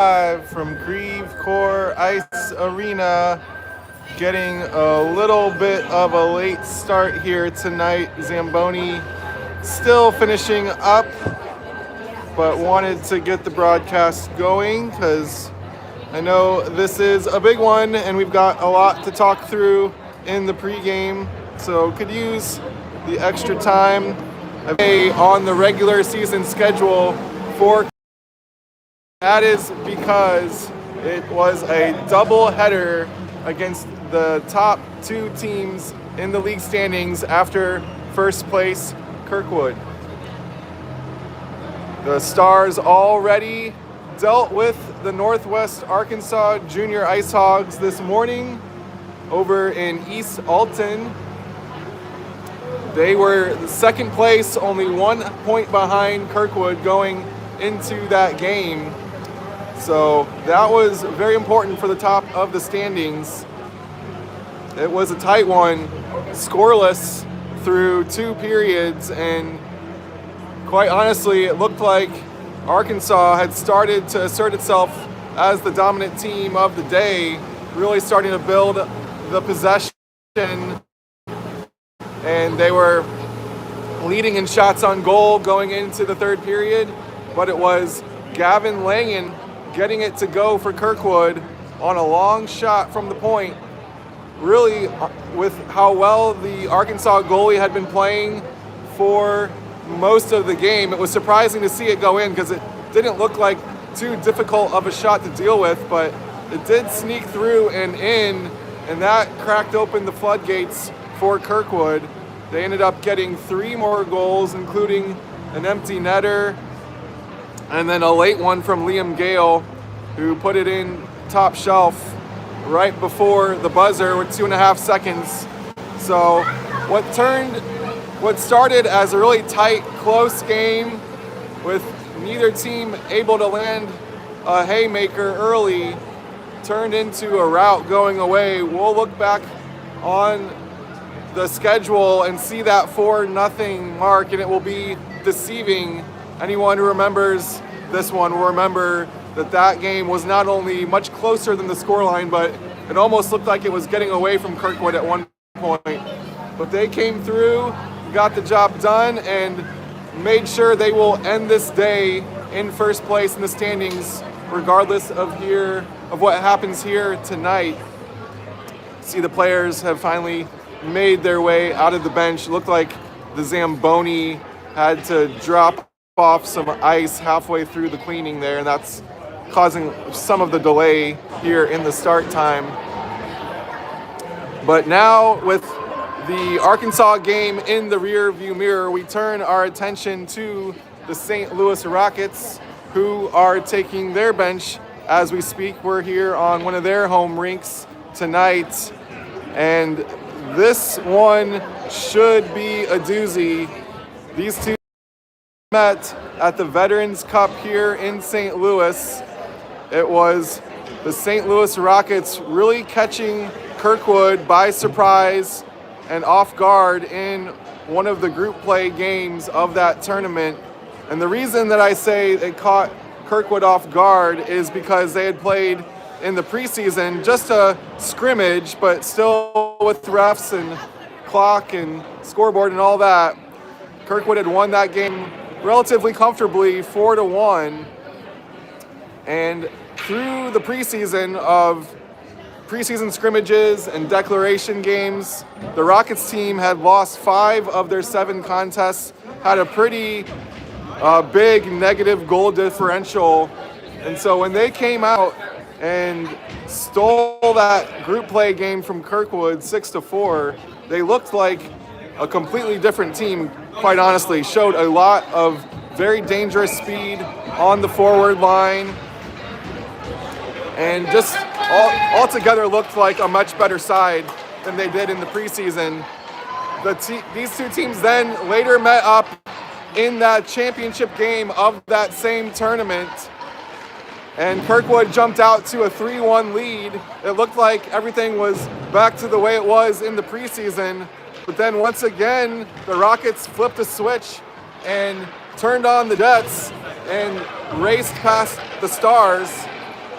Live from Creve Coeur Ice Arena, getting a little bit of a late start here tonight. Zamboni still finishing up, but wanted to get the broadcast going because I know this is a big one and we've got a lot to talk through in the pregame, so could use the extra time on the regular season schedule for. That is because it was a double-header against the top two teams in the league standings after first place Kirkwood. The Stars already dealt with the Northwest Arkansas Junior Ice Hogs this morning over in East Alton. They were second place, only 1 point behind Kirkwood going into that game. So that was very important for the top of the standings. It was a tight one, scoreless through 2 periods, and quite honestly, it looked like Arkansas had started to assert itself as the dominant team of the day, really starting to build the possession, and they were leading in shots on goal going into the third period, but it was Gavin Langen getting it to go for Kirkwood on a long shot from the point. Really, with how well the Arkansas goalie had been playing for most of the game, it was surprising to see it go in because it didn't look like too difficult of a shot to deal with, but it did sneak through and in, and that cracked open the floodgates for Kirkwood. They ended up getting 3 more goals, including an empty netter, and then a late one from Liam Gale, who put it in top shelf right before the buzzer with 2.5 seconds. So what started as a really tight, close game with neither team able to land a haymaker early turned into a rout going away. We'll look back on the schedule and see that 4-0 mark, and it will be deceiving. Anyone who remembers this one will remember that game was not only much closer than the scoreline, but it almost looked like it was getting away from Kirkwood at one point. But they came through, got the job done, and made sure they will end this day in first place in the standings, regardless of what happens here tonight. See, the players have finally made their way out of the bench. It looked like the Zamboni had to drop off some ice halfway through the cleaning there, and that's causing some of the delay here in the start time. But now, with the Arkansas game in the rear view mirror, we turn our attention to the St. Louis Rockets, who are taking their bench as we speak. We're here on one of their home rinks tonight, and this one should be a doozy. These two met at the Veterans Cup here in St. Louis. It was the St. Louis Rockets really catching Kirkwood by surprise and off guard in one of the group play games of that tournament. And the reason that I say they caught Kirkwood off guard is because they had played in the preseason just a scrimmage, but still with refs and clock and scoreboard and all that. Kirkwood had won that game relatively comfortably, 4-1. And through the preseason of preseason scrimmages and declaration games, the Rockets team had lost 5 of their 7 contests, had a pretty big negative goal differential. And so when they came out and stole that group play game from Kirkwood 6-4, they looked like a completely different team, quite honestly. Showed a lot of very dangerous speed on the forward line, and just altogether looked like a much better side than they did in the preseason. These two teams then later met up in that championship game of that same tournament, and Kirkwood jumped out to a 3-1 lead. It looked like everything was back to the way it was in the preseason, but then once again, the Rockets flipped a switch and turned on the Jets and raced past the Stars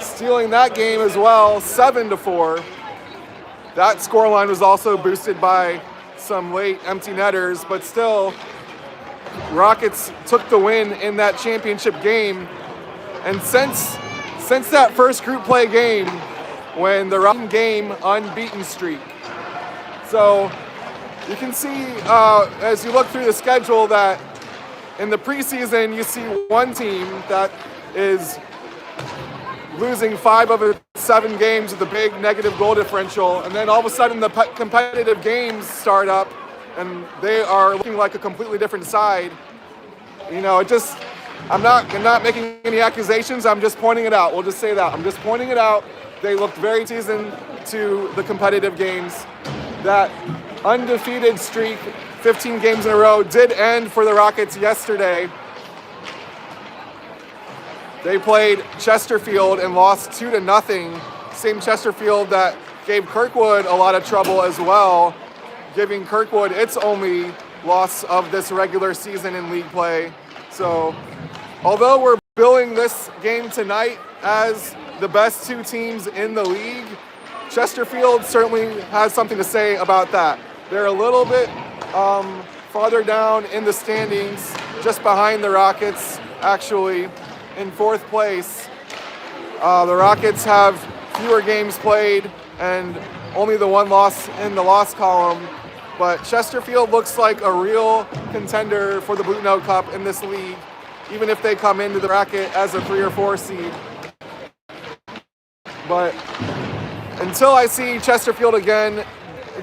stealing that game as well, 7-4. That scoreline was also boosted by some late empty netters, but still, Rockets took the win in that championship game. And since that first group play game, when the Rockets game unbeaten streak. So you can see as you look through the schedule that in the preseason you see one team that is losing 5 of its 7 games with a big negative goal differential, and then all of a sudden the competitive games start up and they are looking like a completely different side. You know, I'm not making any accusations, I'm just pointing it out. We'll just say that. I'm just pointing it out. They looked very seasoned to the competitive games. That undefeated streak, 15 games in a row, did end for the Rockets yesterday. They played Chesterfield and lost 2-0. Same Chesterfield that gave Kirkwood a lot of trouble as well, giving Kirkwood its only loss of this regular season in league play. So, although we're billing this game tonight as the best 2 teams in the league, Chesterfield certainly has something to say about that. They're a little bit farther down in the standings, just behind the Rockets, actually, in 4th place. The Rockets have fewer games played and only the 1 loss in the loss column, but Chesterfield looks like a real contender for the Blue Note Cup in this league, even if they come into the bracket as a 3 or 4 seed. But until I see Chesterfield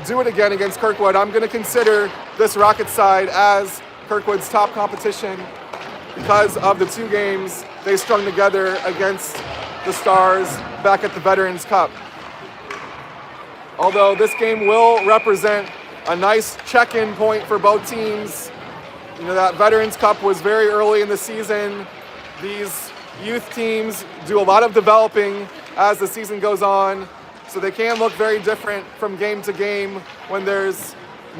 do it again against Kirkwood, I'm going to consider this Rockets side as Kirkwood's top competition because of the 2 games they strung together against the Stars back at the Veterans Cup. Although this game will represent a nice check-in point for both teams. You know, that Veterans Cup was very early in the season. These youth teams do a lot of developing as the season goes on, so they can look very different from game to game when there's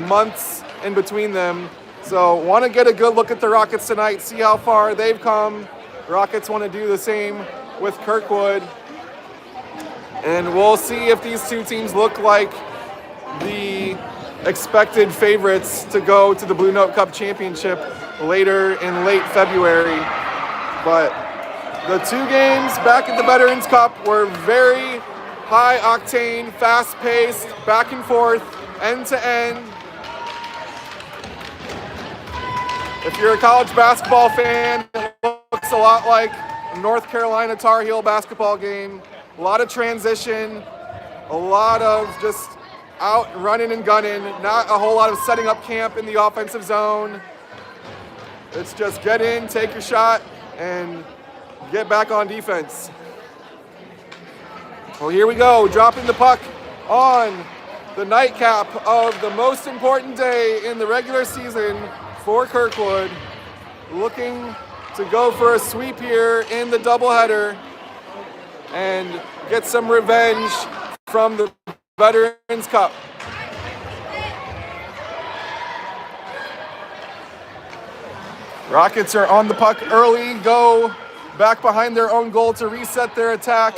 months in between them. So want to get a good look at the Rockets tonight, see how far they've come. Rockets want to do the same with Kirkwood. And we'll see if these 2 teams look like the expected favorites to go to the Blue Note Cup Championship later in late February. But the 2 games back at the Veterans Cup were very high octane, fast paced, back and forth, end to end. If you're a college basketball fan, it looks a lot like a North Carolina Tar Heel basketball game. A lot of transition, a lot of just out running and gunning, not a whole lot of setting up camp in the offensive zone. It's just get in, take your shot, and get back on defense. Well, here we go, dropping the puck on the nightcap of the most important day in the regular season for Kirkwood, looking to go for a sweep here in the doubleheader and get some revenge from the Veterans Cup. Rockets are on the puck early, go back behind their own goal to reset their attack,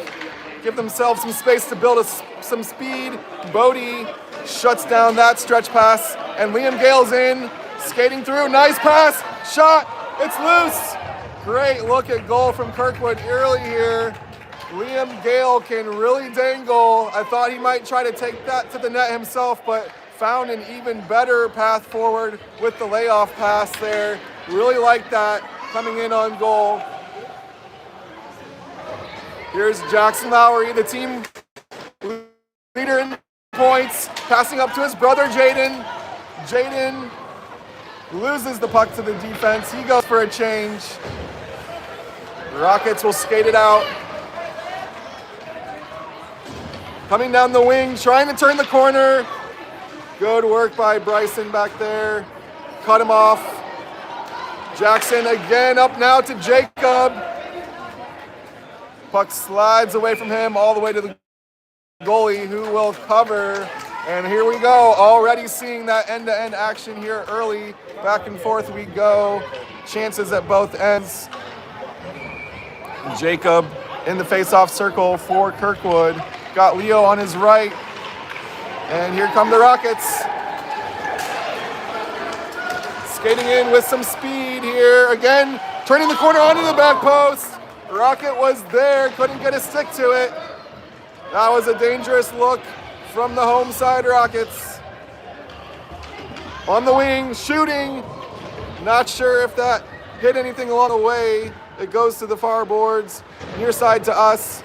give themselves some space to build some speed. Bodie shuts down that stretch pass, and Liam Gale's in, skating through, nice pass, shot, it's loose. Great look at goal from Kirkwood early here. Liam Gale can really dangle. I thought he might try to take that to the net himself, but found an even better path forward with the layoff pass there. Really like that coming in on goal. Here's Jackson Lowry, the team leader in points, passing up to his brother Jaden. Jaden loses the puck to the defense. He goes for a change. The Rockets will skate it out. Coming down the wing, trying to turn the corner. Good work by Bryson back there. Cut him off. Jackson again up now to Jacob. Puck slides away from him all the way to the goalie, who will cover. And here we go, already seeing that end-to-end action here early. Back and forth we go. Chances at both ends. Jacob in the face-off circle for Kirkwood. Got Leo on his right. And here come the Rockets. Skating in with some speed here. Again, turning the corner onto the back post. Rocket was there, couldn't get a stick to it. That was a dangerous look from the home side Rockets. On the wing, shooting. Not sure if that hit anything along the way. It goes to the far boards. Near side to us.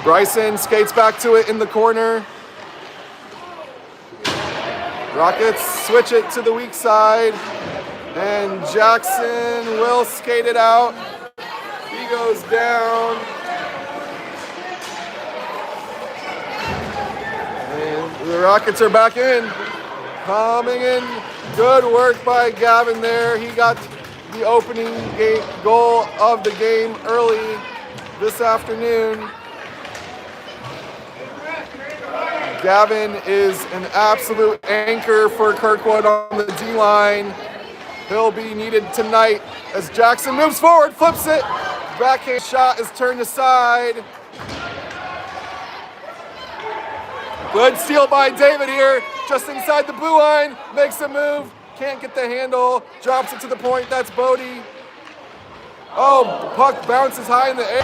Bryson skates back to it in the corner. Rockets switch it to the weak side. And Jackson will skate it out. He goes down. And the Rockets are back in. Coming in. Good work by Gavin there. He got the opening goal of the game early this afternoon. Gavin is an absolute anchor for Kirkwood on the D-line. He'll be needed tonight as Jackson moves forward, flips it. Backhand shot is turned aside. Good steal by David here, just inside the blue line. Makes a move, can't get the handle, drops it to the point. That's Bodie. Oh, puck bounces high in the air.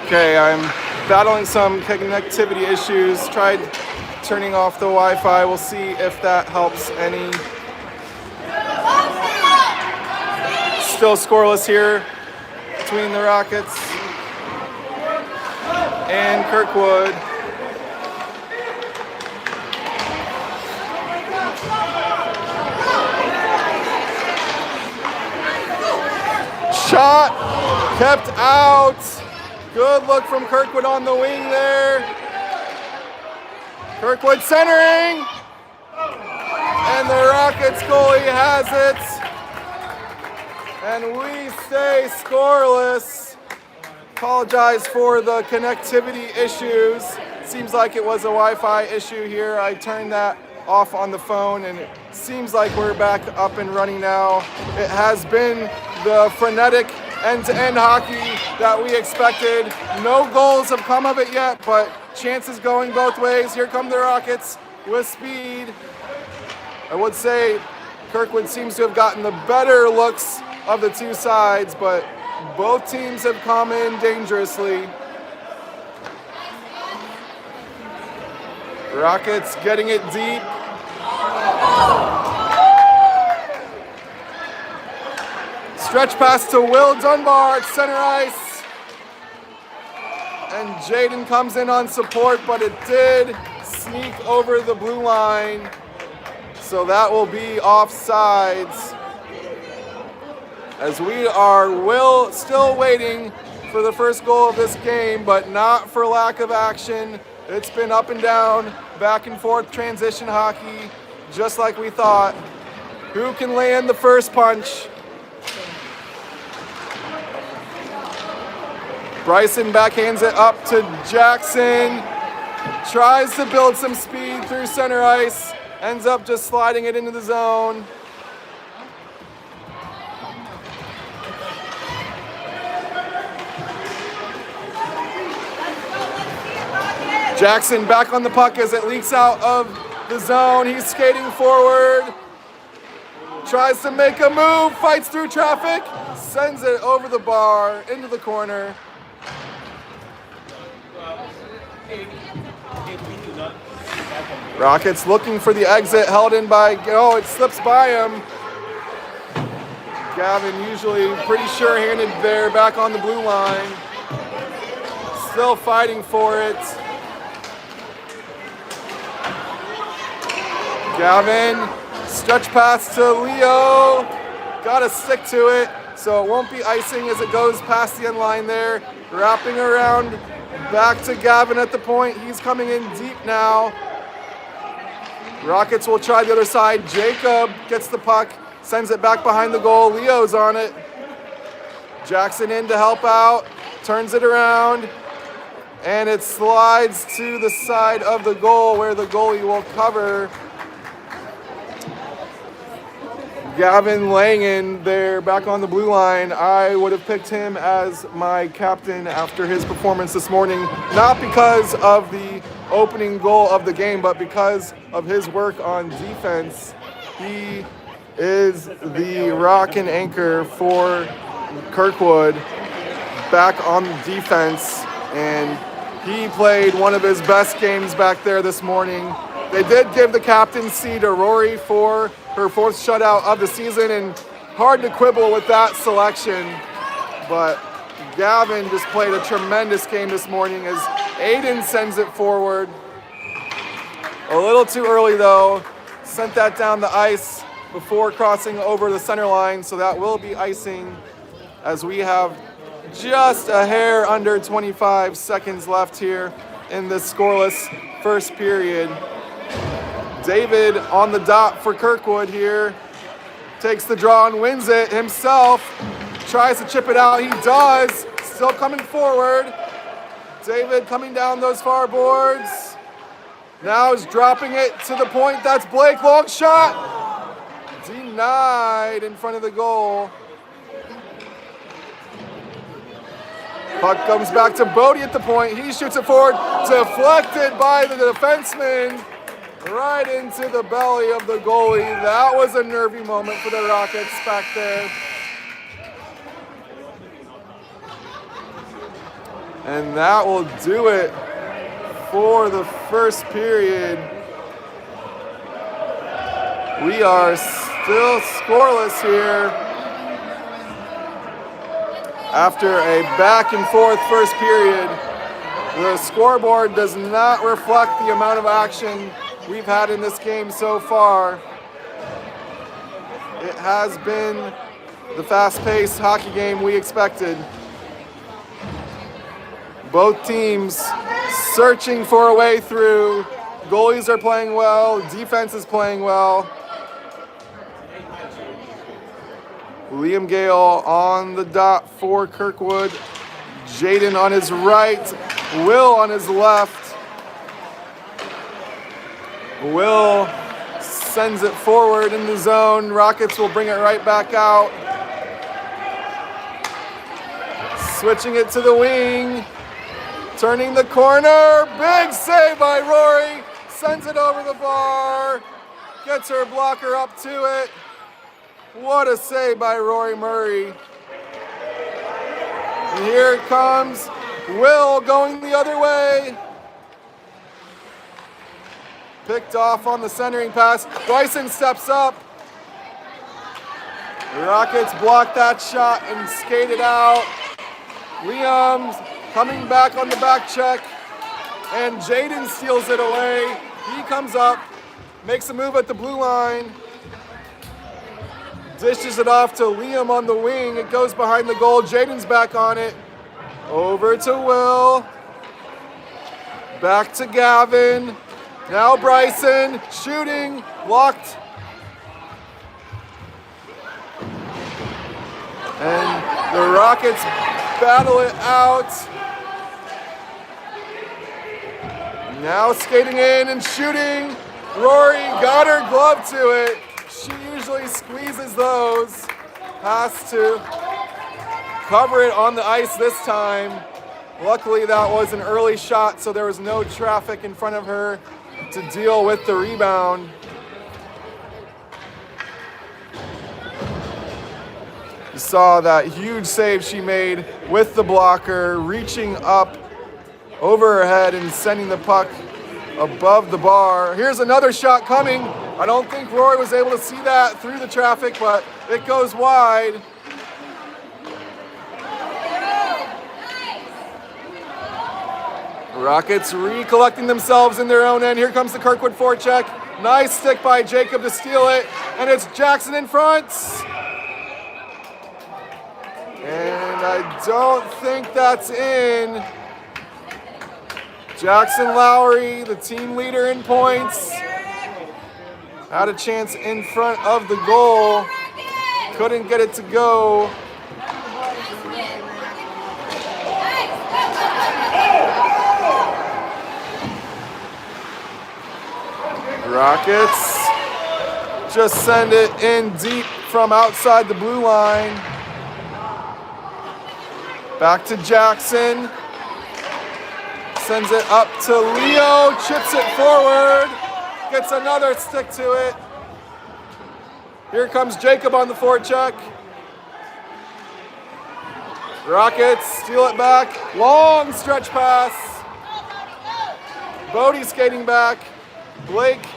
Okay, I'm battling some connectivity issues. Tried turning off the Wi-Fi. We'll see if that helps any. Still scoreless here between the Rockets and Kirkwood. Shot kept out. Good look from Kirkwood on the wing there. Kirkwood centering. And the Rockets goalie has it. And we stay scoreless. Apologize for the connectivity issues. Seems like it was a Wi-Fi issue here. I turned that off on the phone and it seems like we're back up and running now. It has been the frenetic end-to-end hockey that we expected. No goals have come of it yet, but chances going both ways. Here come the Rockets with speed. I would say Kirkwood seems to have gotten the better looks of the two sides, but both teams have come in dangerously. Rockets getting it deep. Stretch pass to Will Dunbar at center ice. And Jaden comes in on support, but it did sneak over the blue line. So that will be offsides. As we are still waiting for the first goal of this game, but not for lack of action. It's been up and down, back and forth transition hockey, just like we thought. Who can land the first punch? Bryson backhands it up to Jackson. Tries to build some speed through center ice. Ends up just sliding it into the zone. Jackson back on the puck as it leaks out of the zone. He's skating forward. Tries to make a move, fights through traffic, sends it over the bar, into the corner. Rockets looking for the exit, held in by, it slips by him. Gavin usually pretty sure-handed there, back on the blue line. Still fighting for it. Gavin, stretch pass to Leo. Gotta stick to it, so it won't be icing as it goes past the end line there. Wrapping around, back to Gavin at the point. He's coming in deep now. Rockets will try the other side. Jacob gets the puck, sends it back behind the goal. Leo's on it. Jackson in to help out, turns it around. And it slides to the side of the goal where the goalie will cover. Gavin Langen there back on the blue line. I would have picked him as my captain after his performance this morning, not because of the opening goal of the game, but because of his work on defense. He is the rock and anchor for Kirkwood back on defense, and he played one of his best games back there this morning. They did give the captaincy to Rory for her 4th shutout of the season, and hard to quibble with that selection. But Gavin just played a tremendous game this morning as Aiden sends it forward. A little too early though, sent that down the ice before crossing over the center line, so that will be icing as we have just a hair under 25 seconds left here in this scoreless first period. David on the dot for Kirkwood here. Takes the draw and wins it himself. Tries to chip it out. He does. Still coming forward. David coming down those far boards. Now is dropping it to the point. That's Blake. Long shot. Denied in front of the goal. Puck comes back to Bodie at the point. He shoots it forward. Deflected by the defenseman. Right into the belly of the goalie. That was a nervy moment for the Rockets back there. And that will do it for the first period. We are still scoreless here after a back and forth first period. The scoreboard does not reflect the amount of action we've had in this game so far. It has been the fast-paced hockey game we expected. Both teams searching for a way through. Goalies are playing well, defense is playing well. Liam Gale on the dot for Kirkwood. Jaden on his right, Will on his left. Will sends it forward in the zone. Rockets will bring it right back out. Switching it to the wing. Turning the corner. Big save by Rory. Sends it over the bar. Gets her blocker up to it. What a save by Rory Murray. And here it comes. Will going the other way. Picked off on the centering pass. Bryson steps up. The Rockets blocked that shot and skated out. Liam's coming back on the back check. And Jaden steals it away. He comes up, makes a move at the blue line. Dishes it off to Liam on the wing. It goes behind the goal. Jaden's back on it. Over to Will. Back to Gavin. Now Bryson, shooting, blocked. And the Rockets battle it out. Now skating in and shooting. Rory got her glove to it. She usually squeezes those. Has to cover it on the ice this time. Luckily that was an early shot, so there was no traffic in front of her to deal with the rebound. You saw that huge save she made with the blocker, reaching up over her head and sending the puck above the bar. Here's another shot coming. I don't think Rory was able to see that through the traffic, but it goes wide. Rockets recollecting themselves in their own end. Here comes the Kirkwood forecheck. Nice stick by Jacob to steal it. And it's Jackson in front. And I don't think that's in. Jackson Lowry, the team leader in points, had a chance in front of the goal. Couldn't get it to go. Rockets just send it in deep from outside the blue line. Back to Jackson. Sends it up to Leo, chips it forward, gets another stick to it. Here comes Jacob on the forecheck. Rockets steal it back, long stretch pass. Bodie skating back. Blake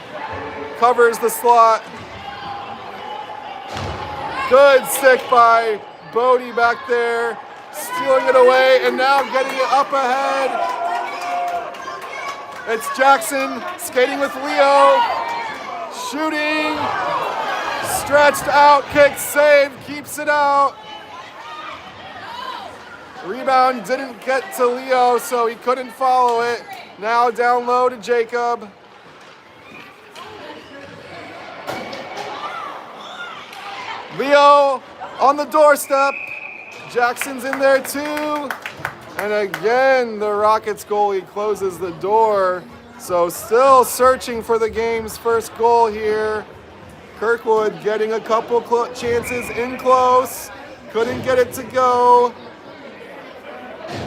covers the slot. Good stick by Bodie back there, stealing it away and now getting it up ahead. It's Jackson skating with Leo, shooting, stretched out, kick, save, keeps it out. Rebound didn't get to Leo, so he couldn't follow it. Now down low to Jacob. Leo on the doorstep. Jackson's in there too. And again, the Rockets goalie closes the door. So still searching for the game's first goal here. Kirkwood getting a couple chances in close. Couldn't get it to go.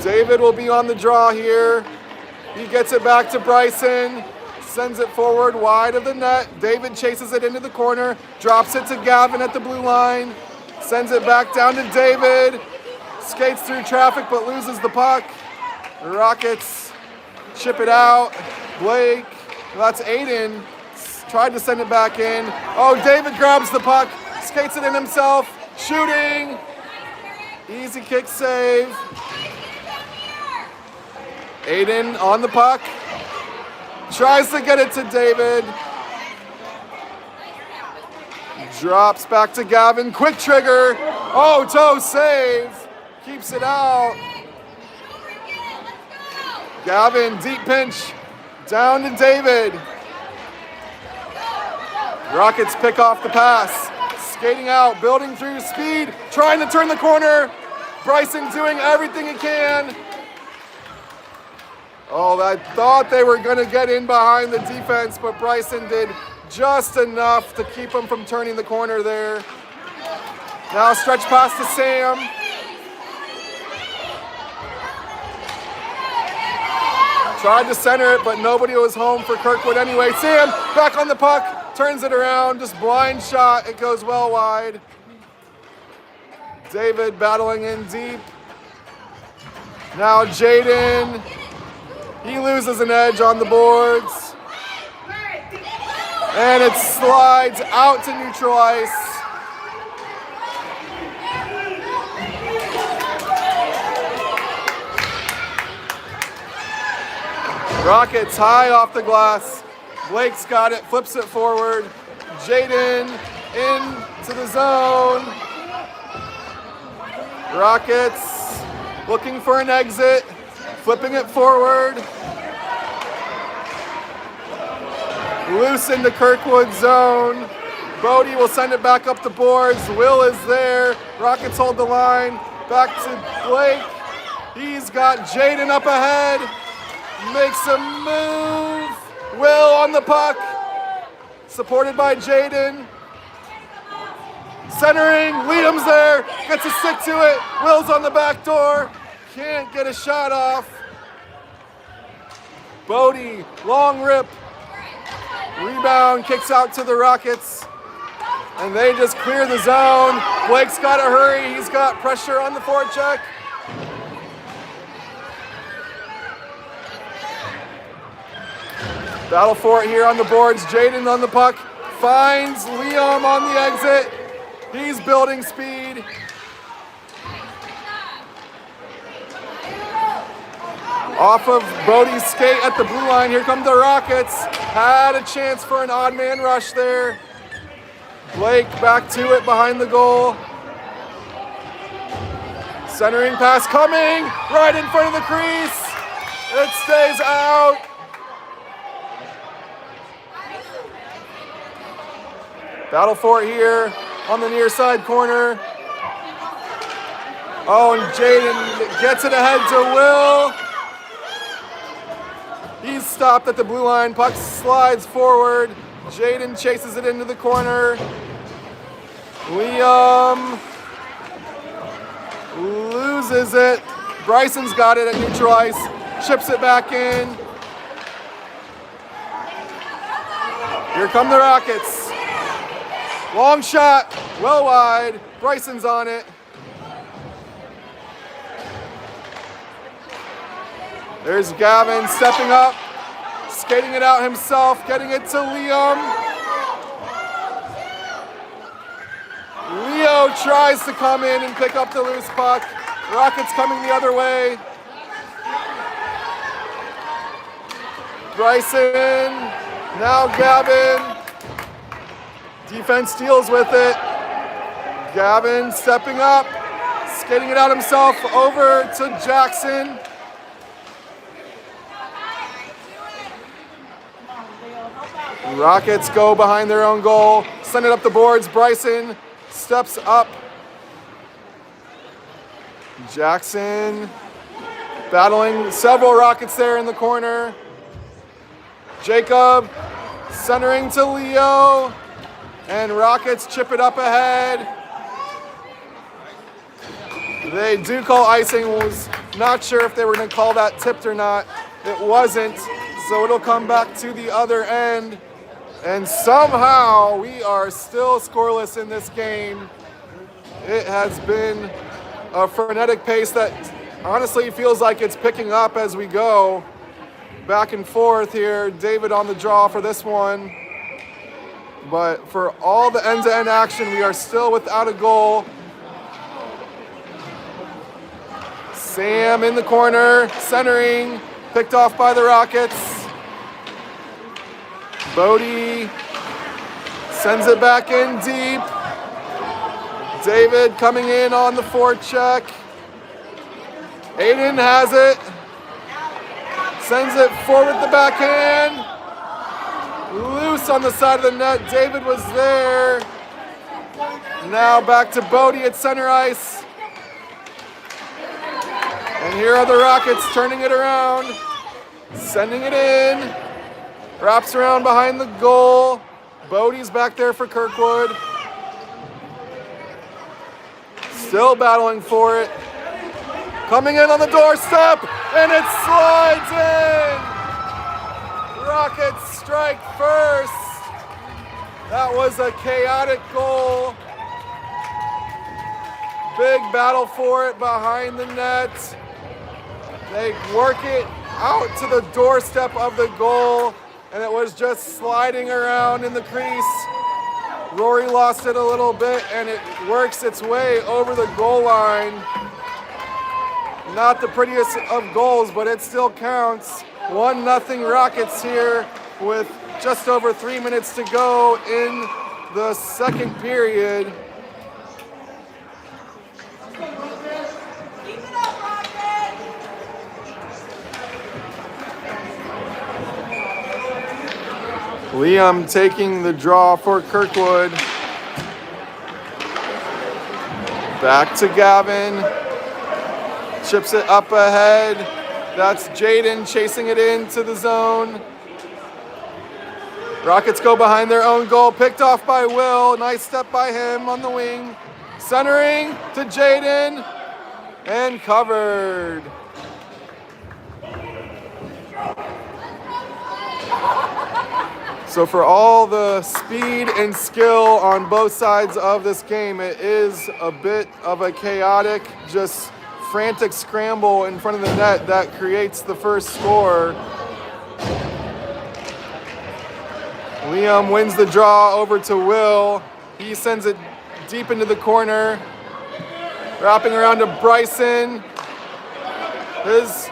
David will be on the draw here. He gets it back to Bryson. Sends it forward wide of the net. David chases it into the corner. Drops it to Gavin at the blue line. Sends it back down to David. Skates through traffic but loses the puck. The Rockets chip it out. Blake, that's Aiden, tried to send it back in. Oh, David grabs the puck, skates it in himself, shooting. Easy kick save. Aiden on the puck. Tries to get it to David. Drops back to Gavin. Quick trigger. Oh, toe save. Keeps it out. Gavin, deep pinch. Down to David. Rockets pick off the pass. Skating out, building through speed. Trying to turn the corner. Bryson doing everything he can. Oh, I thought they were going to get in behind the defense, but Bryson did just enough to keep him from turning the corner there. Now stretch pass to Sam. Tried to center it, but nobody was home for Kirkwood anyway. Sam back on the puck, turns it around, just blind shot. It goes well wide. David battling in deep. Now Jaden. He loses an edge on the boards. And it slides out to neutral ice. Rockets high off the glass. Blake's got it, flips it forward. Jaden into the zone. Rockets looking for an exit, flipping it forward. Loose into Kirkwood zone. Bodie will send it back up the boards. Will is there. Rockets hold the line. Back to Blake. He's got Jaden up ahead. Makes a move. Will on the puck. Supported by Jaden. Centering. Liam's there. Gets a stick to it. Will's on the back door. Can't get a shot off. Bodie. Long rip. Rebound. Kicks out to the Rockets. And they just clear the zone. Blake's got to hurry. He's got pressure on the forecheck. Battle for it here on the boards. Jaden on the puck. Finds Liam on the exit. He's building speed. Off of Bodie's skate at the blue line. Here come the Rockets. Had a chance for an odd man rush there. Blake back to it behind the goal. Centering pass coming. Right in front of the crease. It stays out. Battle for it here on the near side corner. Oh, and Jaden gets it ahead to Will. He's stopped at the blue line. Puck slides forward. Jaden chases it into the corner. Liam loses it. Bryson's got it at neutral ice. Chips it back in. Here come the Rockets. Long shot, well wide. Bryson's on it. There's Gavin stepping up, skating it out himself, getting it to Liam. Leo tries to come in and pick up the loose puck. Rockets coming the other way. Bryson, now Gavin. Defense deals with it. Gavin stepping up, skating it out himself over to Jackson. Rockets go behind their own goal, send it up the boards. Bryson steps up. Jackson battling several Rockets there in the corner. Jacob centering to Leo, and Rockets chip it up ahead. They do call icing. Was not sure if they were going to call that tipped or not. It wasn't, so it'll come back to the other end. And somehow we are still scoreless in this game. It has been a frenetic pace that honestly feels like it's picking up as we go. Back and forth here. David on the draw for this one. But for all the end-to-end action, we are still without a goal. Sam in the corner, centering, picked off by the Rockets. Bodie sends it back in deep. David coming in on the forecheck. Aiden has it. Sends it forward the backhand. Loose on the side of the net. David was there. Now back to Bodie at center ice. And here are the Rockets turning it around. Sending it in. Wraps around behind the goal. Bodie's back there for Kirkwood. Still battling for it. Coming in on the doorstep, and it slides in! Rockets strike first. That was a chaotic goal. Big battle for it behind the net. They work it out to the doorstep of the goal, and it was just sliding around in the crease. Rory lost it a little bit, and it works its way over the goal line. Not the prettiest of goals, but it still counts. 1-0 Rockets here with just over 3 minutes to go in the second period. Liam taking the draw for Kirkwood. Back to Gavin. Chips it up ahead. That's Jaden chasing it into the zone. Rockets go behind their own goal. Picked off by Will. Nice step by him on the wing. Centering to Jaden. And covered. So for all the speed and skill on both sides of this game, it is a bit of a chaotic, just frantic scramble in front of the net that creates the first score. Liam wins the draw over to Will. He sends it deep into the corner. Wrapping around to Bryson. His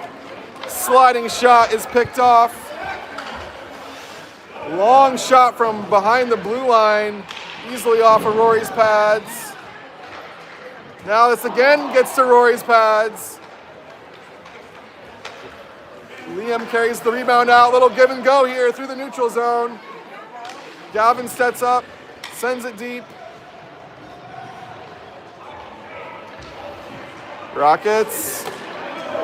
sliding shot is picked off. Long shot from behind the blue line, easily off of Rory's pads. Now this again gets to Rory's pads. Liam carries the rebound out. Little give and go here through the neutral zone. Gavin sets up, sends it deep. Rockets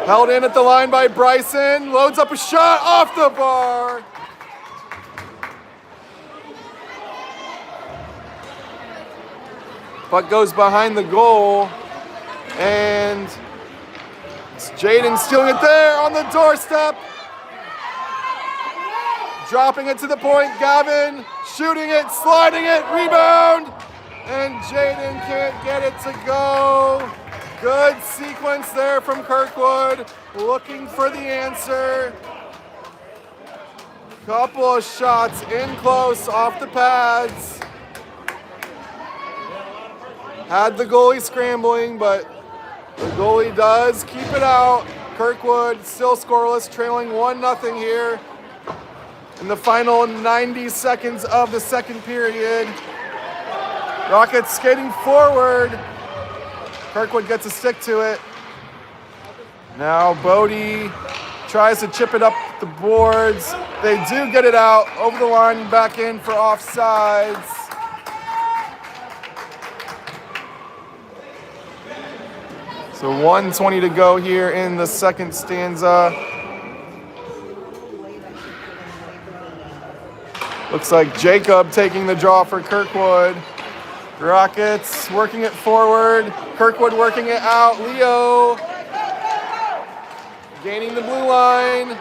held in at the line by Bryson. Loads up a shot off the bar. Puck goes behind the goal, and it's Jaden stealing it there on the doorstep. Dropping it to the point, Gavin shooting it, sliding it, rebound, and Jaden can't get it to go. Good sequence there from Kirkwood, looking for the answer. Couple of shots in close off the pads. Had the goalie scrambling, but the goalie does keep it out. Kirkwood still scoreless, trailing 1-0 here in the final 90 seconds of the second period. Rockets skating forward. Kirkwood gets a stick to it. Now Bodie tries to chip it up the boards. They do get it out over the line and back in for offsides. So 1:20 to go here in the second stanza. Looks like Jacob taking the draw for Kirkwood. Rockets working it forward. Kirkwood working it out. Leo gaining the blue line.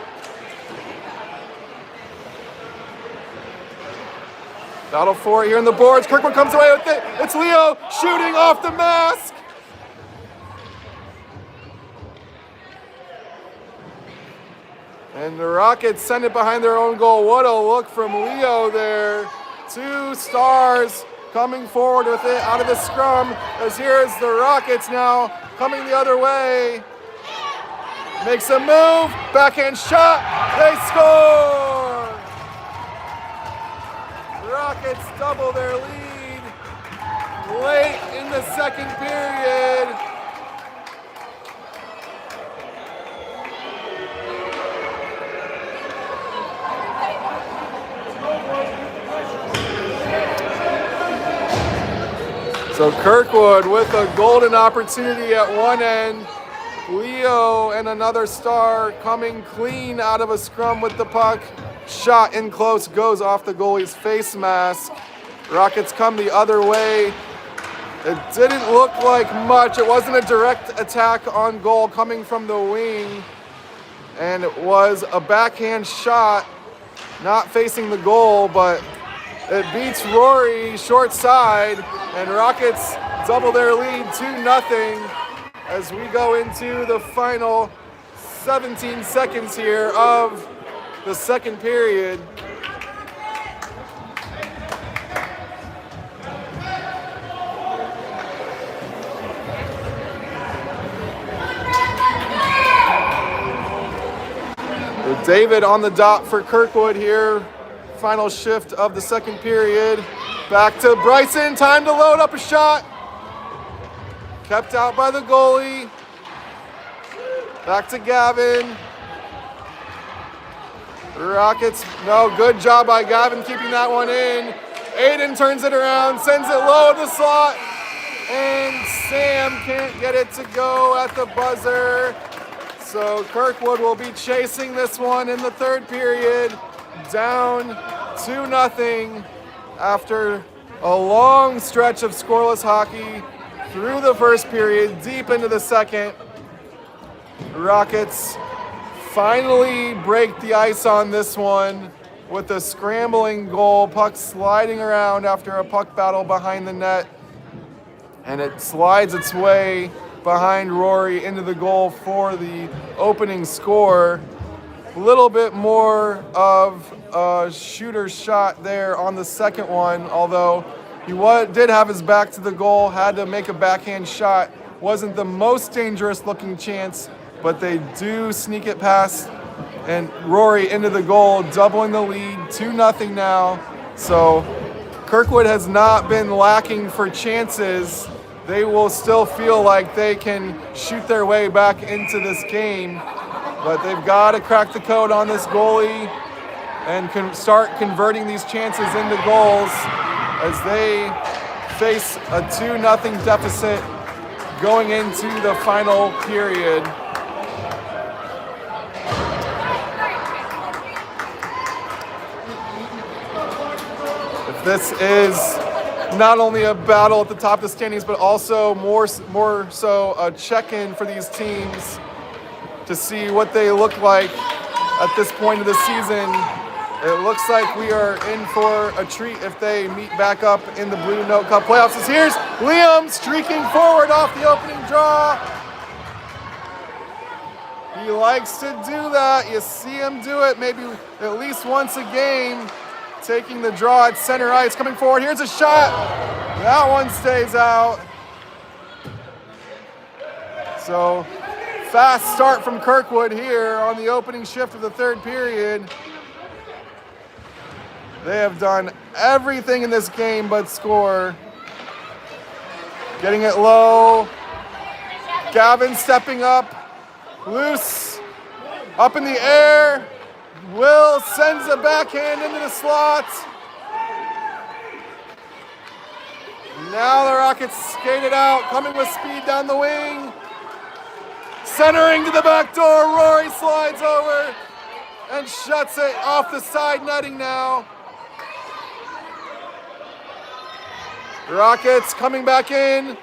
Battle for it here in the boards. Kirkwood comes away with it. It's Leo shooting off the mask. And the Rockets send it behind their own goal. What a look from Leo there. 2 Stars coming forward with it out of the scrum, as here's the Rockets now coming the other way. Makes a move, backhand shot, they score! Rockets double their lead late in the second period. So Kirkwood with a golden opportunity at one end. Leo and another Star coming clean out of a scrum with the puck. Shot in close, goes off the goalie's face mask. Rockets come the other way. It didn't look like much. It wasn't a direct attack on goal coming from the wing. And it was a backhand shot, not facing the goal, but it beats Rory short side, and Rockets double their lead 2-0 as we go into the final 17 seconds here of the second period. With David on the dot for Kirkwood here. Final shift of the second period. Back to Bryson, time to load up a shot. Kept out by the goalie. Back to Gavin. Rockets, no, good job by Gavin keeping that one in. Aiden turns it around, sends it low in the slot, and Sam can't get it to go at the buzzer. So Kirkwood will be chasing this one in the third period. Down 2-0 after a long stretch of scoreless hockey through the first period, deep into the second. Rockets finally break the ice on this one with a scrambling goal, puck sliding around after a puck battle behind the net, and it slides its way behind Rory into the goal for the opening score. A little bit more of a shooter's shot there on the second one, although he did have his back to the goal, had to make a backhand shot. Wasn't the most dangerous looking chance, but they do sneak it past and Rory into the goal, doubling the lead, 2-0 now. So Kirkwood has not been lacking for chances. They will still feel like they can shoot their way back into this game. But they've got to crack the code on this goalie and can start converting these chances into goals as they face a 2-0 deficit going into the final period. If this is not only a battle at the top of the standings, but also more so a check-in for these teams to see what they look like at this point of the season. It looks like we are in for a treat if they meet back up in the Blue Note Cup playoffs. As here's Liam streaking forward off the opening draw. He likes to do that. You see him do it maybe at least once a game. Taking the draw at center ice, coming forward. Here's a shot. That one stays out. So fast start from Kirkwood here on the opening shift of the third period. They have done everything in this game but score. Getting it low. Gavin stepping up. Loose. Up in the air. Will sends a backhand into the slot. Now the Rockets skate it out, coming with speed down the wing. Centering to the back door. Rory slides over and shuts it off the side netting now. Rockets coming back in.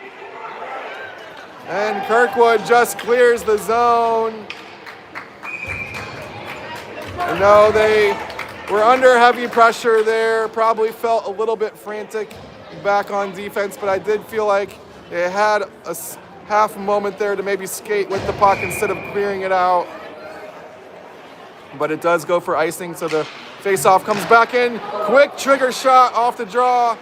And Kirkwood just clears the zone. I know they were under heavy pressure there, probably felt a little bit frantic back on defense, but I did feel like they had a half moment there to maybe skate with the puck instead of clearing it out. But it does go for icing, so the faceoff comes back in. Quick trigger shot off the draw.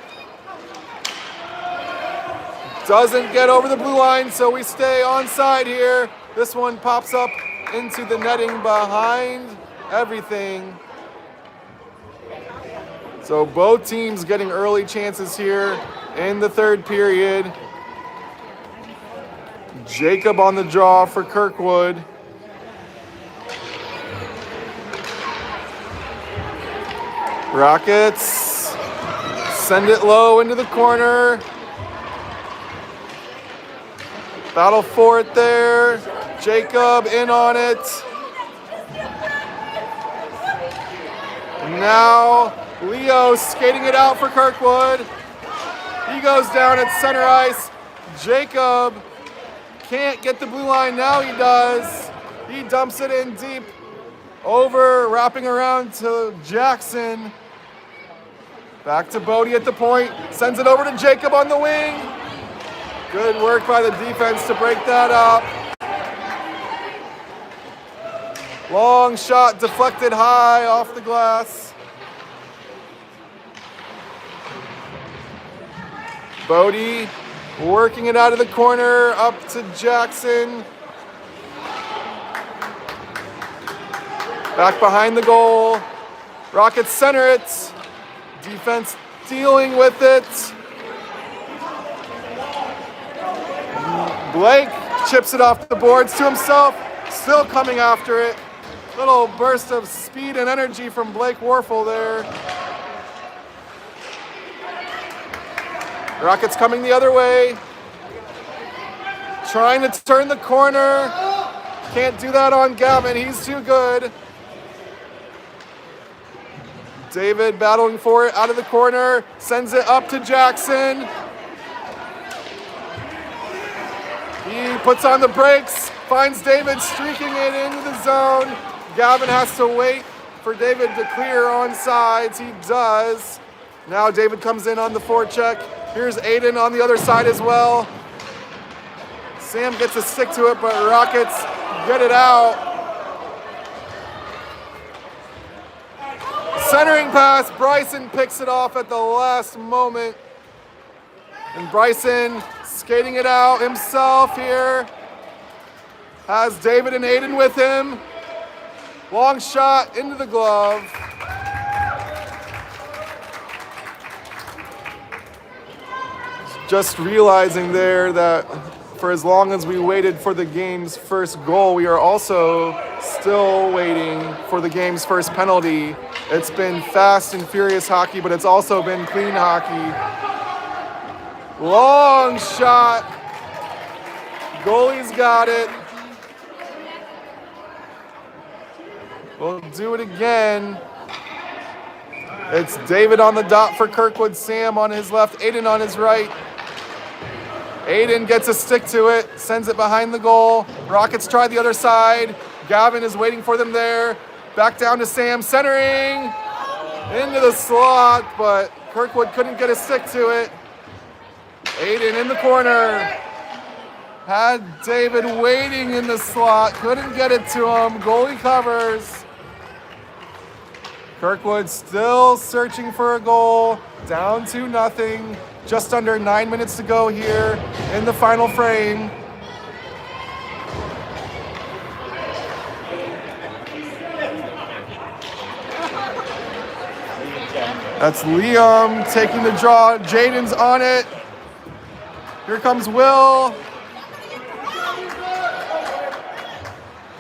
Doesn't get over the blue line, so we stay onside here. This one pops up into the netting behind everything. So both teams getting early chances here in the third period. Jacob on the draw for Kirkwood. Rockets send it low into the corner. Battle for it there. Jacob in on it. And now Leo skating it out for Kirkwood. He goes down at center ice. Jacob can't get the blue line. Now he does. He dumps it in deep. Over, wrapping around to Jackson. Back to Bodie at the point. Sends it over to Jacob on the wing. Good work by the defense to break that up. Long shot deflected high off the glass. Bodie working it out of the corner up to Jackson. Back behind the goal. Rockets center it. Defense dealing with it. Blake chips it off the boards to himself, still coming after it. Little burst of speed and energy from Blake Warfel there. Rockets coming the other way. Trying to turn the corner. Can't do that on Gavin, he's too good. David battling for it out of the corner, sends it up to Jackson. He puts on the brakes, finds David streaking it into the zone. Gavin has to wait for David to clear on sides. He does. Now David comes in on the forecheck. Here's Aiden on the other side as well. Sam gets a stick to it, but Rockets get it out. Centering pass, Bryson picks it off at the last moment. And Bryson skating it out himself here. Has David and Aiden with him. Long shot into the glove. Just realizing there that for as long as we waited for the game's first goal, we are also still waiting for the game's first penalty. It's been fast and furious hockey, but it's also been clean hockey. Long shot. Goalie's got it. We'll do it again. It's David on the dot for Kirkwood, Sam on his left, Aiden on his right. Aiden gets a stick to it, sends it behind the goal. Rockets try the other side. Gavin is waiting for them there. Back down to Sam, centering into the slot, but Kirkwood couldn't get a stick to it. Aiden in the corner. Had David waiting in the slot, couldn't get it to him. Goalie covers. Kirkwood still searching for a goal, down 2-0. Just under 9 minutes to go here in the final frame. That's Liam taking the draw. Jaden's on it. Here comes Will.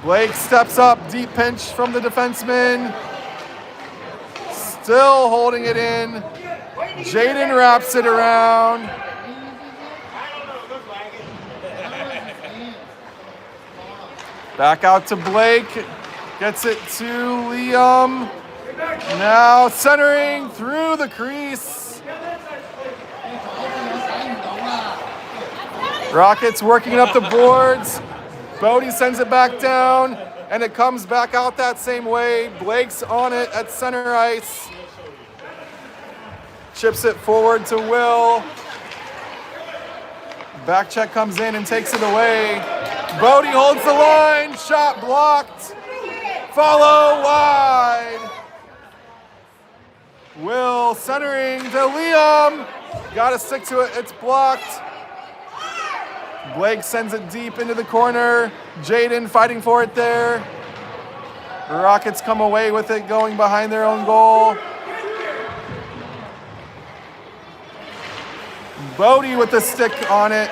Blake steps up, deep pinch from the defenseman. Still holding it in. Jaden wraps it around. Back out to Blake. Gets it to Liam. Now centering through the crease. Rockets working it up the boards. Bodie sends it back down, and it comes back out that same way. Blake's on it at center ice. Chips it forward to Will. Back check comes in and takes it away. Bodie holds the line. Shot blocked. Follow wide. Will centering to Liam. Got to stick to it. It's blocked. Blake sends it deep into the corner. Jaden fighting for it there. The Rockets come away with it, going behind their own goal. Bodie with the stick on it.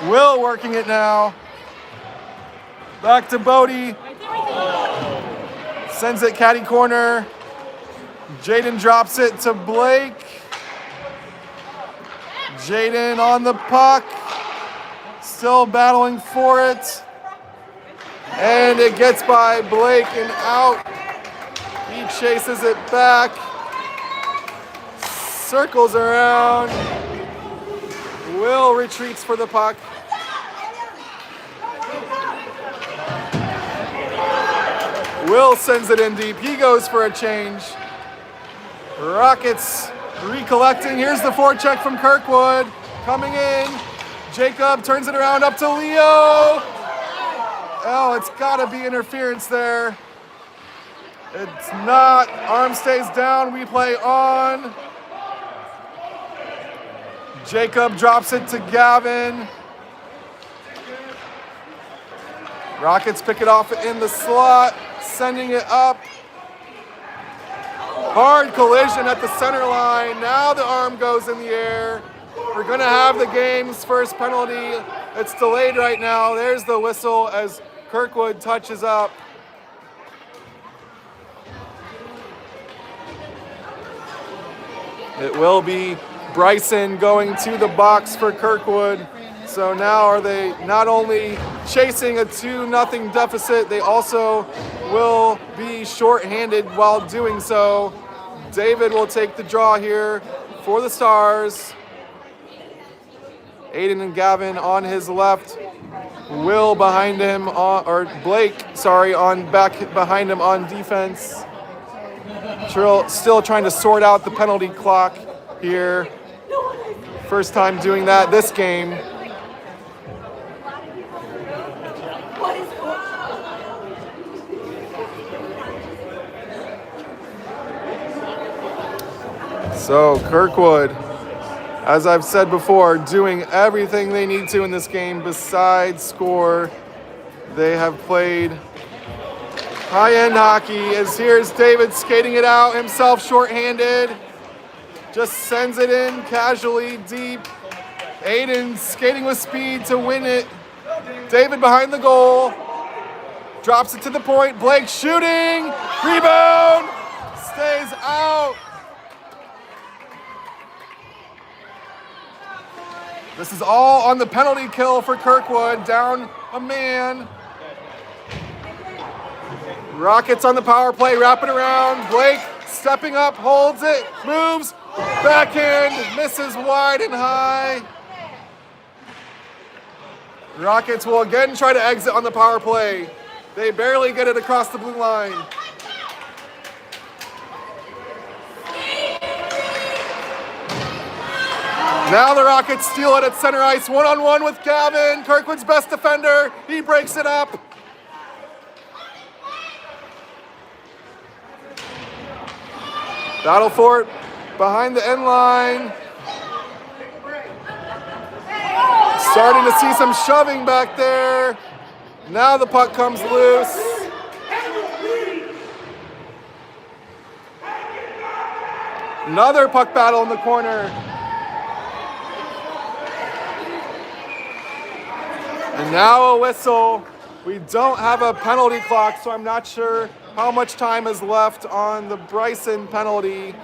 Will working it now. Back to Bodie. Sends it catty corner. Jaden drops it to Blake. Jaden on the puck. Still battling for it. And it gets by Blake and out. He chases it back. Circles around. Will retreats for the puck. Will sends it in deep. He goes for a change. Rockets recollecting. Here's the forecheck from Kirkwood. Coming in. Jacob turns it around up to Leo. Oh, it's got to be interference there. It's not. Arm stays down. We play on. Jacob drops it to Gavin. Rockets pick it off in the slot, sending it up. Hard collision at the center line. Now the arm goes in the air. We're going to have the game's first penalty. It's delayed right now. There's the whistle as Kirkwood touches up. It will be Bryson going to the box for Kirkwood. So now are they not only chasing a 2-0 deficit, they also will be shorthanded while doing so. David will take the draw here for the Stars. Aiden and Gavin on his left. Will behind him, Blake, on back behind him on defense. Still trying to sort out the penalty clock here. First time doing that this game. So Kirkwood, as I've said before, doing everything they need to in this game besides score. They have played high-end hockey. As here's David skating it out himself, shorthanded. Just sends it in casually deep. Aiden skating with speed to win it. David behind the goal. Drops it to the point. Blake shooting. Rebound. Stays out. This is all on the penalty kill for Kirkwood. Down a man. Rockets on the power play. Wrap it around. Blake stepping up, holds it, moves, backhand, misses wide and high. Rockets will again try to exit on the power play. They barely get it across the blue line. Now the Rockets steal it at center ice, one-on-one with Gavin, Kirkwood's best defender. He breaks it up. Battle for it behind the end line. Starting to see some shoving back there. Now the puck comes loose. Another puck battle in the corner. And now a whistle. We don't have a penalty clock, so I'm not sure how much time is left on the Bryson penalty.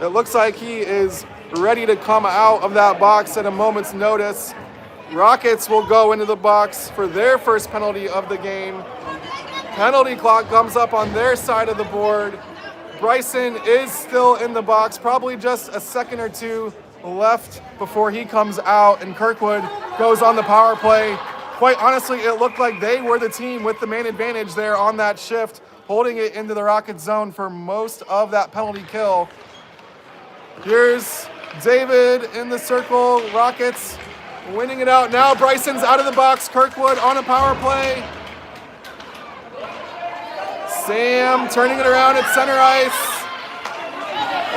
It looks like he is ready to come out of that box at a moment's notice. Rockets will go into the box for their first penalty of the game. Penalty clock comes up on their side of the board. Bryson is still in the box, probably just a second or two left before he comes out, and Kirkwood goes on the power play. Quite honestly, it looked like they were the team with the man advantage there on that shift, holding it into the Rockets zone for most of that penalty kill. Here's David in the circle, Rockets winning it out. Now Bryson's out of the box, Kirkwood on a power play. Sam turning it around at center ice.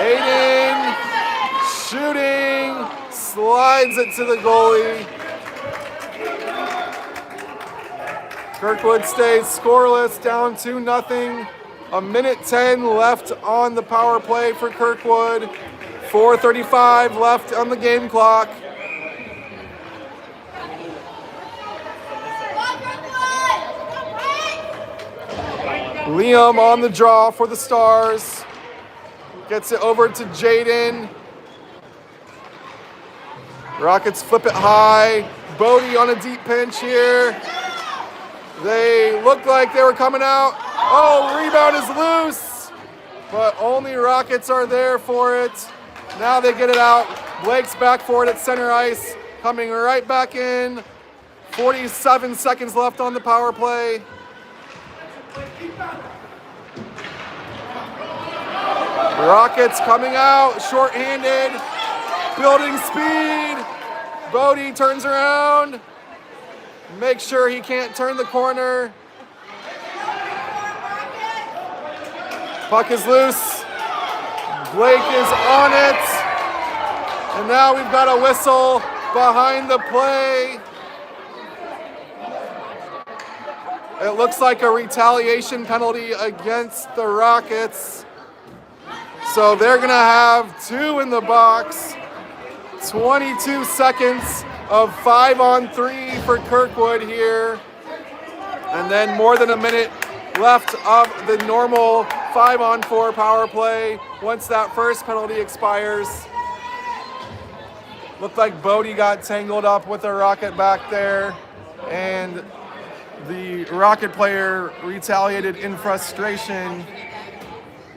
Aiden shooting, slides it to the goalie. Kirkwood stays scoreless, down 2-0. A minute 10 left on the power play for Kirkwood. 4:35 left on the game clock. Liam on the draw for the Stars. Gets it over to Jaden. Rockets flip it high. Bodie on a deep pinch here. They looked like they were coming out. Oh, rebound is loose. But only Rockets are there for it. Now they get it out. Blake's back for it at center ice. Coming right back in. 47 seconds left on the power play. Rockets coming out, shorthanded, building speed. Bodie turns around, makes sure he can't turn the corner. Puck is loose. Blake is on it. And now we've got a whistle behind the play. It looks like a retaliation penalty against the Rockets. So they're gonna have two in the box. 22 seconds of 5-on-3 for Kirkwood here. And then more than a minute left of the normal 5-on-4 power play once that first penalty expires. Looked like Bodie got tangled up with a Rocket back there, and the Rocket player retaliated in frustration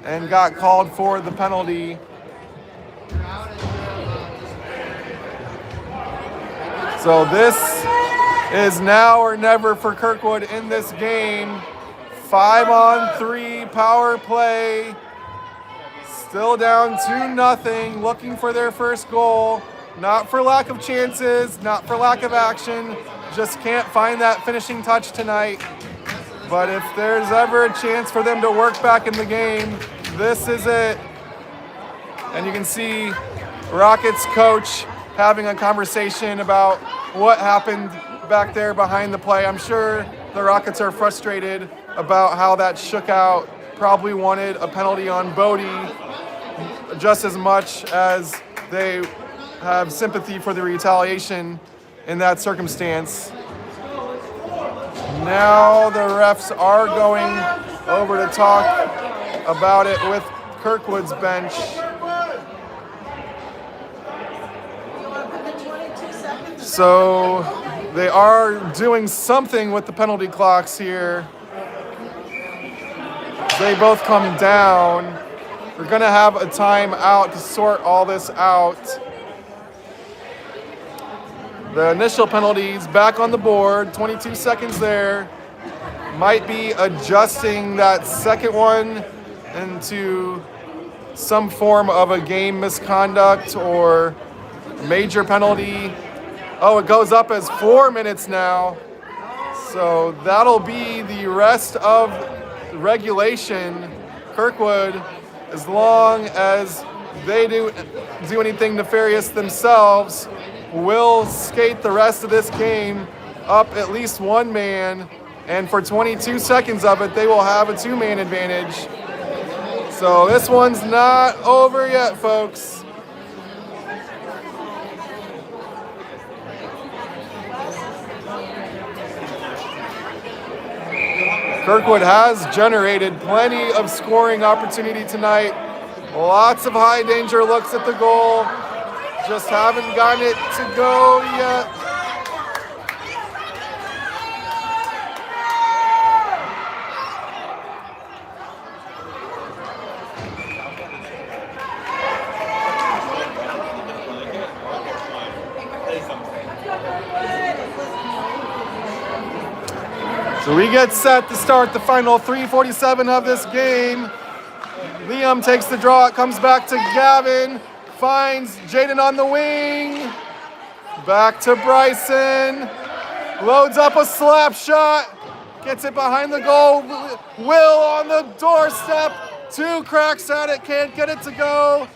and got called for the penalty. So this is now or never for Kirkwood in this game. 5-on-3 power play. Still down 2-0, looking for their first goal. Not for lack of chances, not for lack of action. Just can't find that finishing touch tonight. But if there's ever a chance for them to work back in the game, this is it. And you can see Rockets coach having a conversation about what happened back there behind the play. I'm sure the Rockets are frustrated about how that shook out. Probably wanted a penalty on Bodie just as much as they have sympathy for the retaliation in that circumstance. Now the refs are going over to talk about it with Kirkwood's bench. So they are doing something with the penalty clocks here. they both come down. We're going to have a timeout to sort all this out. The initial penalties back on the board, 22 seconds there. Might be adjusting that second one into some form of a game misconduct or major penalty. Oh, it goes up as 4 minutes now. So that'll be the rest of regulation. Kirkwood, as long as they do anything nefarious themselves, will skate the rest of this game up at least one man, and for 22 seconds of it, they will have a two-man advantage. So this one's not over yet, folks. Kirkwood has generated plenty of scoring opportunity tonight. Lots of high danger looks at the goal. Just haven't gotten it to go yet. So we get set to start the final 3:47 of this game. Liam takes the draw, it comes back to Gavin. Finds Jaden on the wing. Back to Bryson. Loads up a slap shot. Gets it behind the goal. Will on the doorstep. Two cracks at it. Can't get it to go.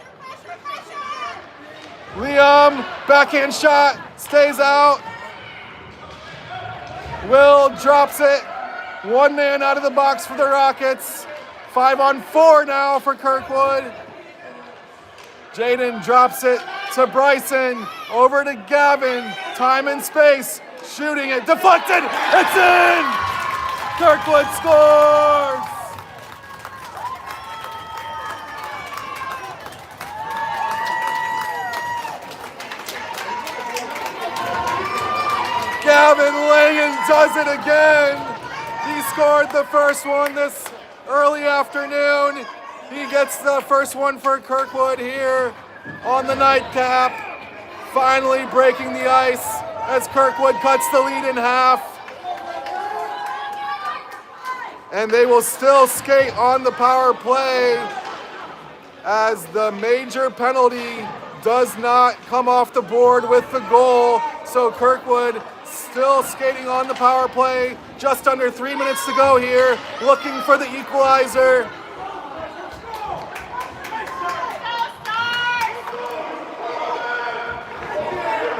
Liam, backhand shot. Stays out. Will drops it. One man out of the box for the Rockets. 5-on-4 now for Kirkwood. Jaden drops it to Bryson, over to Gavin, time and space, shooting it, deflected, it's in! Kirkwood scores! Gavin Langen does it again. He scored the first one this early afternoon. He gets the first one for Kirkwood here on the nightcap. Finally breaking the ice as Kirkwood cuts the lead in half. And they will still skate on the power play as the major penalty does not come off the board with the goal. So Kirkwood still skating on the power play. Just under 3 minutes to go here, looking for the equalizer.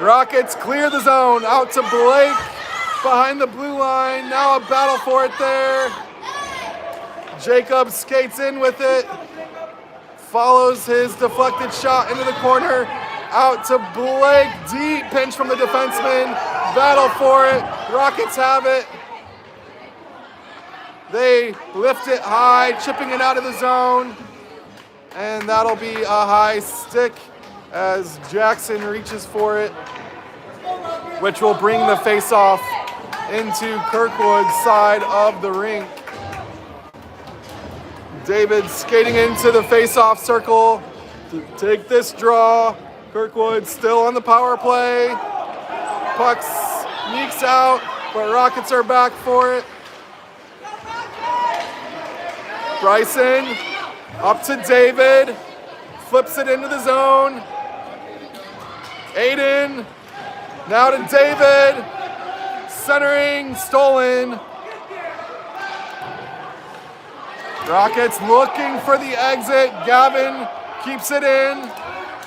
Rockets clear the zone, out to Blake, behind the blue line, now a battle for it there. Jacobs skates in with it, follows his deflected shot into the corner, out to Blake, deep pinch from the defenseman, battle for it, Rockets have it. They lift it high, chipping it out of the zone, and that'll be a high stick as Jackson reaches for it, which will bring the face-off into Kirkwood's side of the rink. David skating into the face-off circle to take this draw. Kirkwood still on the power play. Puck sneaks out, but Rockets are back for it. Bryson up to David, flips it into the zone. Aiden, now to David, centering, stolen. Rockets looking for the exit. Gavin keeps it in,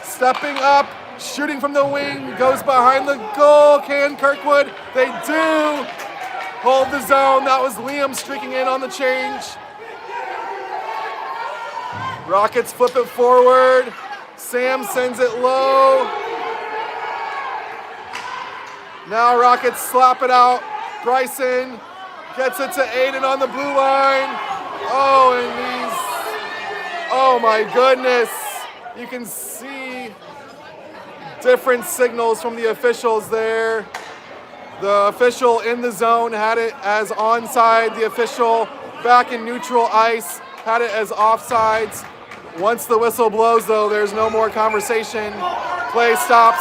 stepping up, shooting from the wing, goes behind the goal. Can Kirkwood? They do hold the zone. That was Liam streaking in on the change. Rockets flip it forward. Sam sends it low. Now Rockets slap it out. Bryson gets it to Aiden on the blue line. Oh, and oh my goodness. You can see different signals from the officials there. The official in the zone had it as onside. The official back in neutral ice had it as offsides. Once the whistle blows, though, there's no more conversation. Play stops.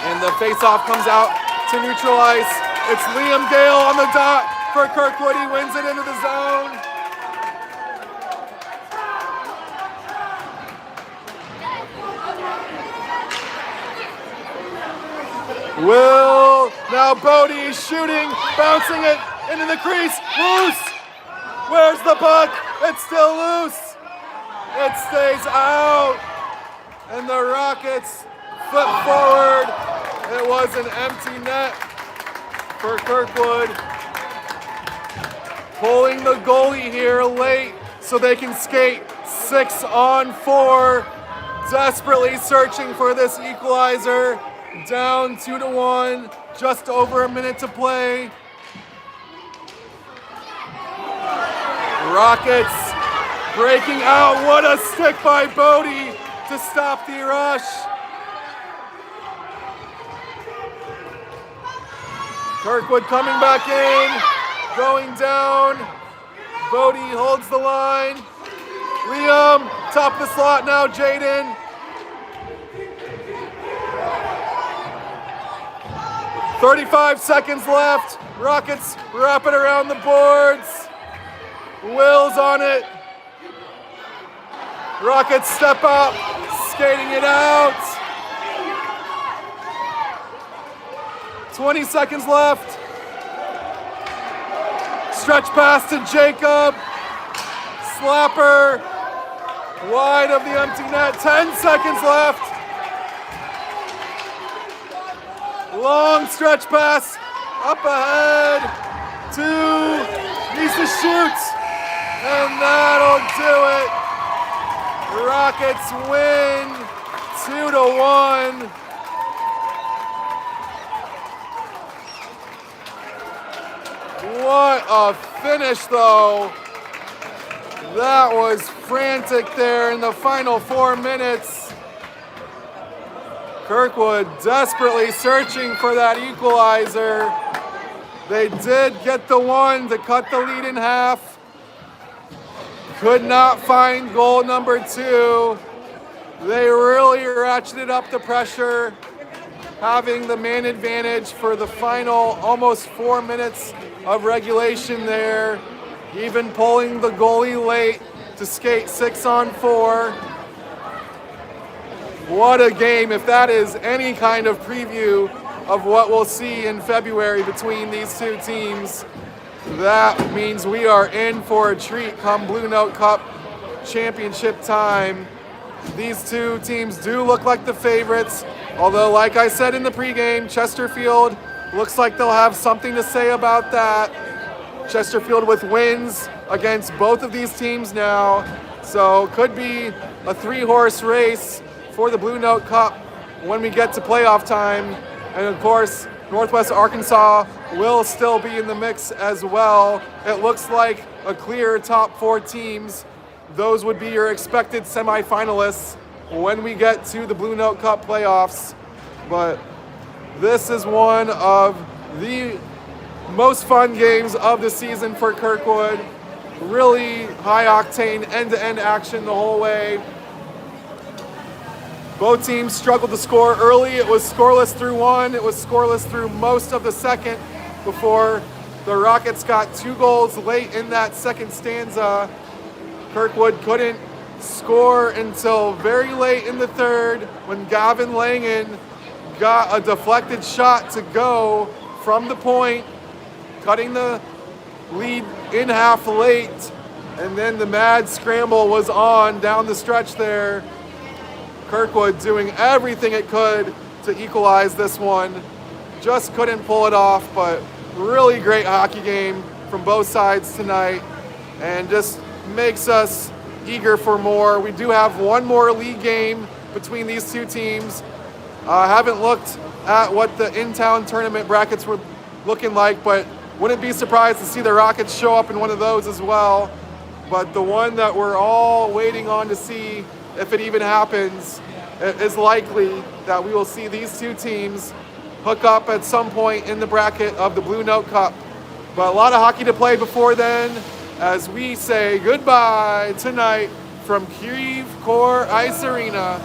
And the face-off comes out to neutral ice. It's Liam Gale on the dot for Kirkwood. He wins it into the zone. Will, now Bodie shooting, bouncing it into the crease, loose. Where's the puck? It's still loose. It stays out. And the Rockets flip forward. It was an empty net for Kirkwood. Pulling the goalie here late so they can skate 6-on-4. Desperately searching for this equalizer. Down 2-1, just over a minute to play. Rockets breaking out. What a stick by Bodie to stop the rush. Kirkwood coming back in, going down. Bodie holds the line. Liam, top of the slot now, Jaden. 35 seconds left. Rockets wrap it around the boards. Will's on it. Rockets step up, skating it out. 20 seconds left. Stretch pass to Jacob. Slapper. Wide of the empty net. 10 seconds left. Long stretch pass, up ahead, needs to shoot, and that'll do it. Rockets win 2-1. What a finish though. That was frantic there in the final 4 minutes. Kirkwood desperately searching for that equalizer. They did get the one to cut the lead in half. Could not find goal number 2. They really ratcheted up the pressure, having the man advantage for the final almost 4 minutes of regulation there, even pulling the goalie late to skate 6-on-4. What a game, if that is any kind of preview of what we'll see in February between these two teams. That means we are in for a treat come Blue Note Cup championship time. These two teams do look like the favorites, although like I said in the pregame, Chesterfield looks like they'll have something to say about that. Chesterfield with wins against both of these teams now, so could be a 3-horse race for the Blue Note Cup when we get to playoff time. And of course, Northwest Arkansas will still be in the mix as well. It looks like a clear top 4 teams. Those would be your expected semifinalists when we get to the Blue Note Cup playoffs. But this is one of the most fun games of the season for Kirkwood. Really high octane, end-to-end action the whole way. Both teams struggled to score early. It was scoreless through 1. It was scoreless through most of the second before the Rockets got 2 goals late in that second stanza. Kirkwood couldn't score until very late in the third when Gavin Langen got a deflected shot to go from the point, cutting the lead in half late. And then the mad scramble was on down the stretch there. Kirkwood doing everything it could to equalize this one. Just couldn't pull it off, but really great hockey game from both sides tonight, and just makes us eager for more. We do have one more league game between these two teams. Haven't looked at what the in-town tournament brackets were looking like, but wouldn't be surprised to see the Rockets show up in one of those as well. But the one that we're all waiting on to see if it even happens, it is likely that we will see these two teams hook up at some point in the bracket of the Blue Note Cup. But a lot of hockey to play before then. as we say goodbye tonight from Creve Coeur Ice Arena.